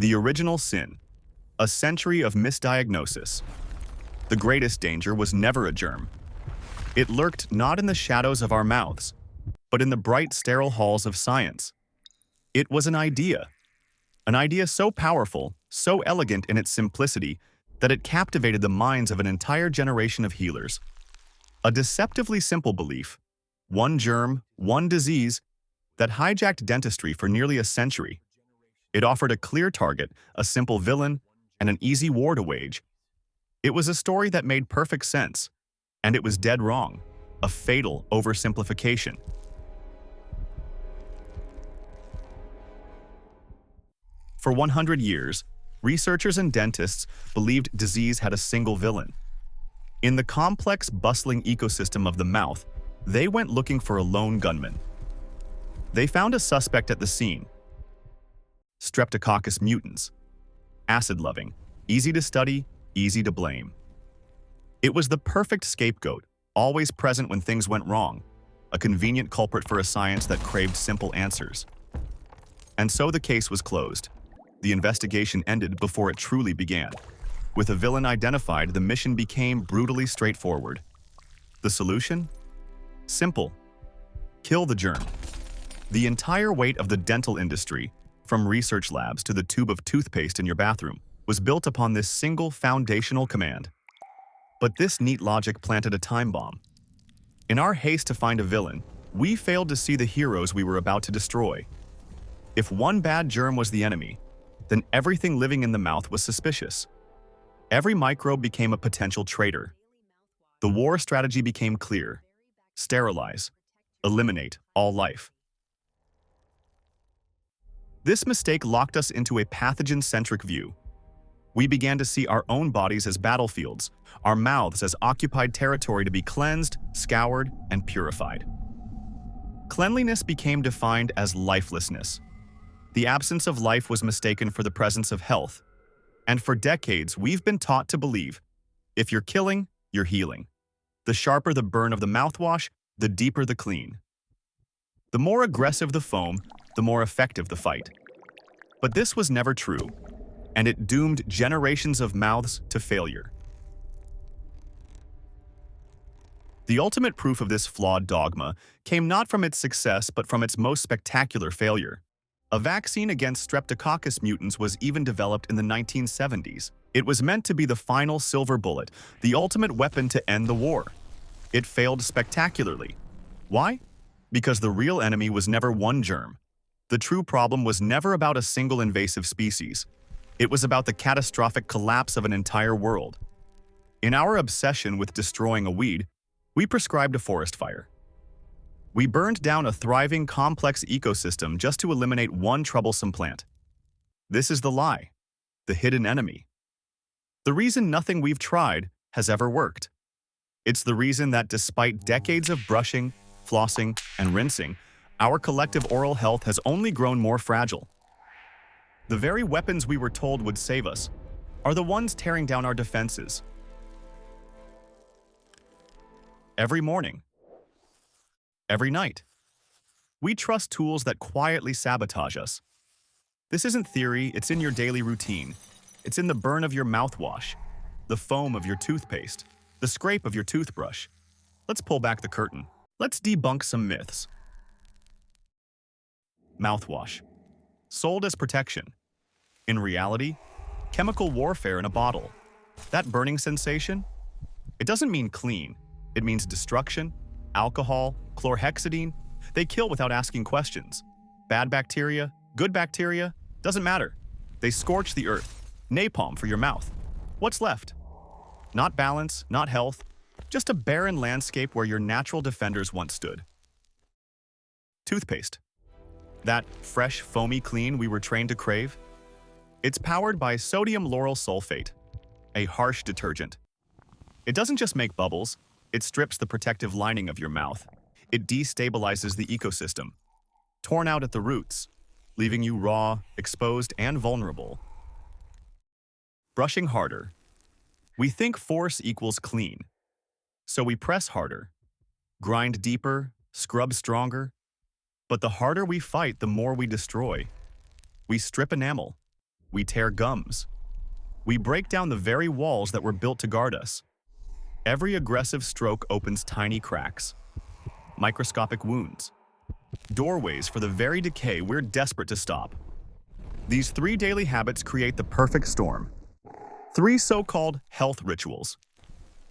The original sin, a century of misdiagnosis. The greatest danger was never a germ. It lurked not in the shadows of our mouths, but in the bright, sterile halls of science. It was an idea so powerful, so elegant in its simplicity, that it captivated the minds of an entire generation of healers. A deceptively simple belief, one germ, one disease, that hijacked dentistry for nearly a century. It offered a clear target, a simple villain, and an easy war to wage. It was a story that made perfect sense, and it was dead wrong, a fatal oversimplification. For 100 years, researchers and dentists believed disease had a single villain. In the complex, bustling ecosystem of the mouth, they went looking for a lone gunman. They found a suspect at the scene: Streptococcus mutans, acid-loving, easy to study, easy to blame. It was the perfect scapegoat, always present when things went wrong, a convenient culprit for a science that craved simple answers. And so the case was closed. The investigation ended before it truly began. With a villain identified, the mission became brutally straightforward. The solution? Simple. Kill the germ. The entire weight of the dental industry, from research labs to the tube of toothpaste in your bathroom, was built upon this single foundational command. But this neat logic planted a time bomb. In our haste to find a villain, we failed to see the heroes we were about to destroy. If one bad germ was the enemy, then everything living in the mouth was suspicious. Every microbe became a potential traitor. The war strategy became clear: sterilize, eliminate all life. This mistake locked us into a pathogen-centric view. We began to see our own bodies as battlefields, our mouths as occupied territory to be cleansed, scoured, and purified. Cleanliness became defined as lifelessness. The absence of life was mistaken for the presence of health. And for decades, we've been taught to believe, if you're killing, you're healing. The sharper the burn of the mouthwash, the deeper the clean. The more aggressive the foam, the more effective the fight. But this was never true, and it doomed generations of mouths to failure. The ultimate proof of this flawed dogma came not from its success but from its most spectacular failure. A vaccine against Streptococcus mutans was even developed in the 1970s. It was meant to be the final silver bullet, the ultimate weapon to end the war. It failed spectacularly. Why? Because the real enemy was never one germ. The true problem was never about a single invasive species. It was about the catastrophic collapse of an entire world. In our obsession with destroying a weed, we prescribed a forest fire. We burned down a thriving, complex ecosystem just to eliminate one troublesome plant. This is the lie, the hidden enemy. The reason nothing we've tried has ever worked. It's the reason that despite decades of brushing, flossing, and rinsing, our collective oral health has only grown more fragile. The very weapons we were told would save us are the ones tearing down our defenses. Every morning, every night, we trust tools that quietly sabotage us. This isn't theory, it's in your daily routine. It's in the burn of your mouthwash, the foam of your toothpaste, the scrape of your toothbrush. Let's pull back the curtain. Let's debunk some myths. Mouthwash, sold as protection. In reality, chemical warfare in a bottle. That burning sensation? It doesn't mean clean. It means destruction, alcohol, chlorhexidine. They kill without asking questions. Bad bacteria, good bacteria, doesn't matter. They scorch the earth. Napalm for your mouth. What's left? Not balance, not health, just a barren landscape where your natural defenders once stood. Toothpaste. That fresh, foamy clean we were trained to crave? It's powered by sodium lauryl sulfate, a harsh detergent. It doesn't just make bubbles, it strips the protective lining of your mouth. It destabilizes the ecosystem, torn out at the roots, leaving you raw, exposed, and vulnerable. Brushing harder. We think force equals clean. So we press harder, grind deeper, scrub stronger. But the harder we fight, the more we destroy. We strip enamel, We tear gums. We break down the very walls that were built to guard us. Every aggressive stroke opens tiny cracks, microscopic wounds, doorways for the very decay we're desperate to stop. These 3 daily habits create the perfect storm. 3 so-called health rituals.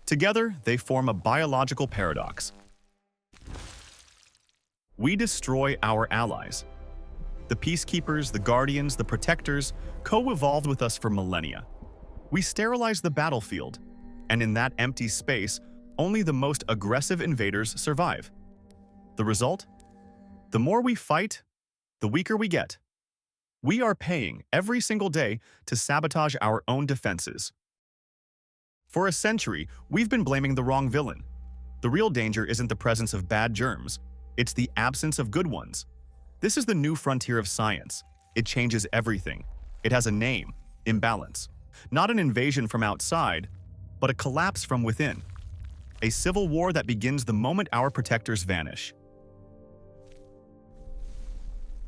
Together, they form a biological paradox. We destroy our allies. The peacekeepers, the guardians, the protectors co-evolved with us for millennia. We sterilize the battlefield, and in that empty space, only the most aggressive invaders survive. The result? The more we fight, the weaker we get. We are paying every single day to sabotage our own defenses. For a century, we've been blaming the wrong villain. The real danger isn't the presence of bad germs, it's the absence of good ones. This is the new frontier of science. It changes everything. It has a name: imbalance. Not an invasion from outside, but a collapse from within. A civil war that begins the moment our protectors vanish.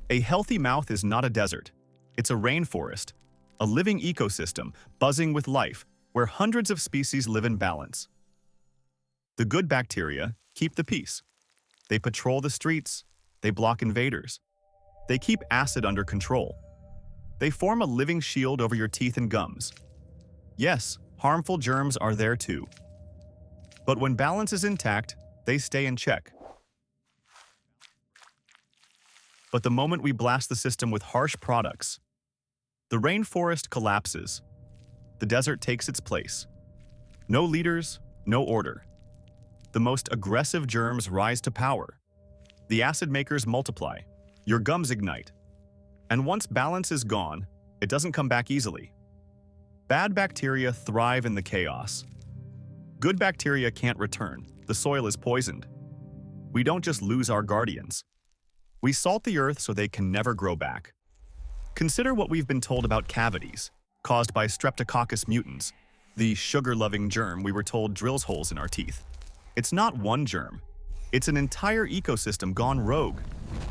A healthy mouth is not a desert. It's a rainforest, a living ecosystem buzzing with life, where hundreds of species live in balance. The good bacteria keep the peace. They patrol the streets. They block invaders. They keep acid under control. They form a living shield over your teeth and gums. Yes, harmful germs are there too. But when balance is intact, they stay in check. But the moment we blast the system with harsh products, the rainforest collapses. The desert takes its place. No leaders, no order. The most aggressive germs rise to power. The acid makers multiply. Your gums ignite. And once balance is gone, it doesn't come back easily. Bad bacteria thrive in the chaos. Good bacteria can't return. The soil is poisoned. We don't just lose our guardians. We salt the earth so they can never grow back. Consider what we've been told about cavities, caused by Streptococcus mutans, the sugar-loving germ we were told drills holes in our teeth. It's not one germ. It's an entire ecosystem gone rogue.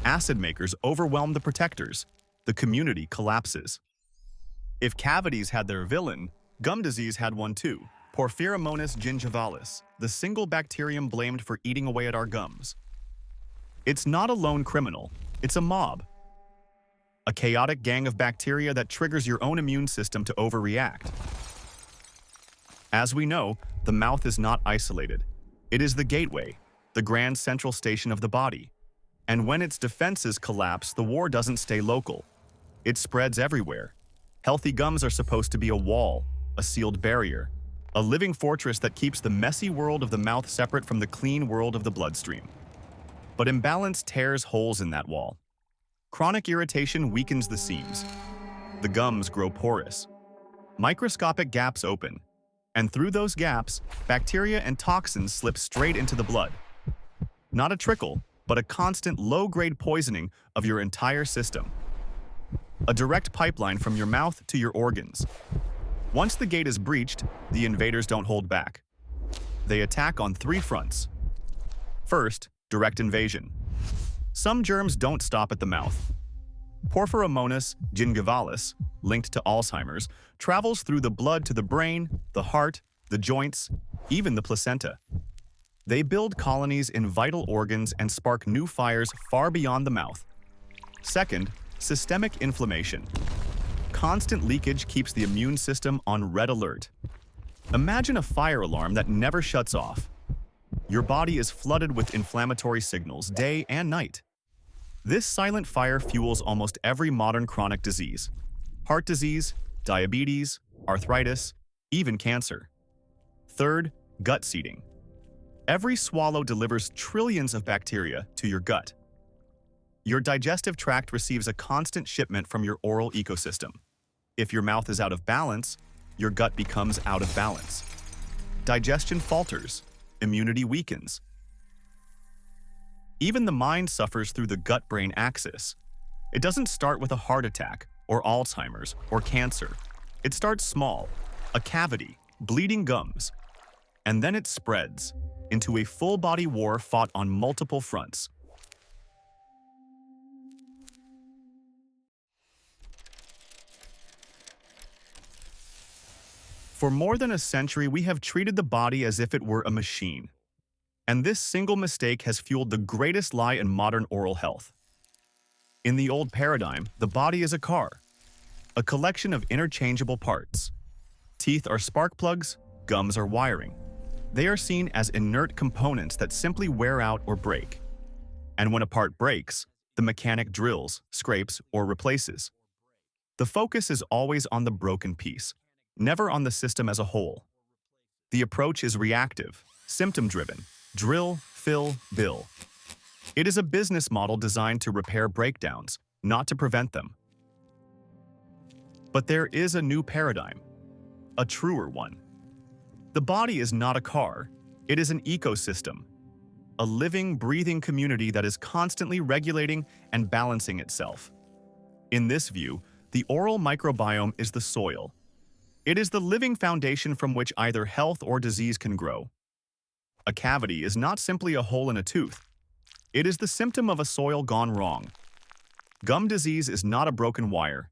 Acid makers overwhelm the protectors. The community collapses. If cavities had their villain, gum disease had one too. Porphyromonas gingivalis, the single bacterium blamed for eating away at our gums. It's not a lone criminal, it's a mob. A chaotic gang of bacteria that triggers your own immune system to overreact. As we know, the mouth is not isolated. It is the gateway, the grand central station of the body. And when its defenses collapse, the war doesn't stay local. It spreads everywhere. Healthy gums are supposed to be a wall, a sealed barrier, a living fortress that keeps the messy world of the mouth separate from the clean world of the bloodstream. But imbalance tears holes in that wall. Chronic irritation weakens the seams. The gums grow porous. Microscopic gaps open. And through those gaps, bacteria and toxins slip straight into the blood. Not a trickle, but a constant low-grade poisoning of your entire system. A direct pipeline from your mouth to your organs. Once the gate is breached, the invaders don't hold back. They attack on 3 fronts. First, direct invasion. Some germs don't stop at the mouth. Porphyromonas gingivalis, linked to Alzheimer's, travels through the blood to the brain, the heart, the joints, even the placenta. They build colonies in vital organs and spark new fires far beyond the mouth. Second, systemic inflammation. Constant leakage keeps the immune system on red alert. Imagine a fire alarm that never shuts off. Your body is flooded with inflammatory signals day and night. This silent fire fuels almost every modern chronic disease: heart disease, diabetes, arthritis, even cancer. Third, gut seeding. Every swallow delivers trillions of bacteria to your gut. Your digestive tract receives a constant shipment from your oral ecosystem. If your mouth is out of balance, your gut becomes out of balance. Digestion falters, immunity weakens. Even the mind suffers through the gut-brain axis. It doesn't start with a heart attack, or Alzheimer's, or cancer. It starts small, a cavity, bleeding gums. And then it spreads into a full-body war fought on multiple fronts. For more than a century, we have treated the body as if it were a machine. And this single mistake has fueled the greatest lie in modern oral health. In the old paradigm, the body is a car, a collection of interchangeable parts. Teeth are spark plugs, gums are wiring. They are seen as inert components that simply wear out or break. And when a part breaks, the mechanic drills, scrapes, or replaces. The focus is always on the broken piece, never on the system as a whole. The approach is reactive, symptom-driven, drill, fill, bill. It is a business model designed to repair breakdowns, not to prevent them. But there is a new paradigm, a truer one. The body is not a car, it is an ecosystem, a living, breathing community that is constantly regulating and balancing itself. In this view, the oral microbiome is the soil. It is the living foundation from which either health or disease can grow. A cavity is not simply a hole in a tooth. It is the symptom of a soil gone wrong. Gum disease is not a broken wire.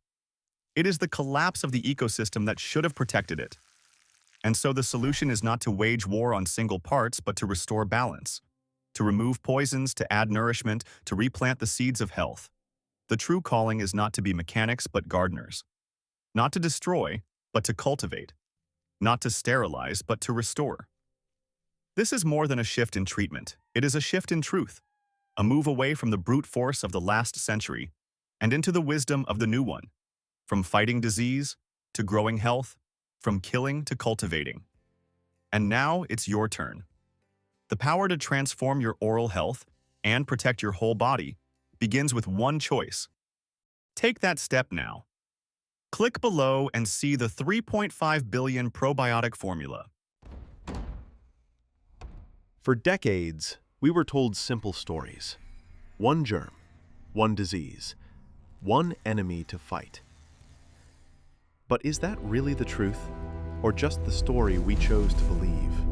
It is the collapse of the ecosystem that should have protected it. And so the solution is not to wage war on single parts, but to restore balance, to remove poisons, to add nourishment, to replant the seeds of health. The true calling is not to be mechanics, but gardeners. Not to destroy, but to cultivate. Not to sterilize, but to restore. This is more than a shift in treatment. It is a shift in truth, a move away from the brute force of the last century and into the wisdom of the new one, from fighting disease to growing health, from killing to cultivating. And now it's your turn. The power to transform your oral health and protect your whole body begins with one choice. Take that step now. Click below and see the 3.5 billion probiotic formula. For decades, we were told simple stories. One germ, one disease, one enemy to fight. But is that really the truth, or just the story we chose to believe?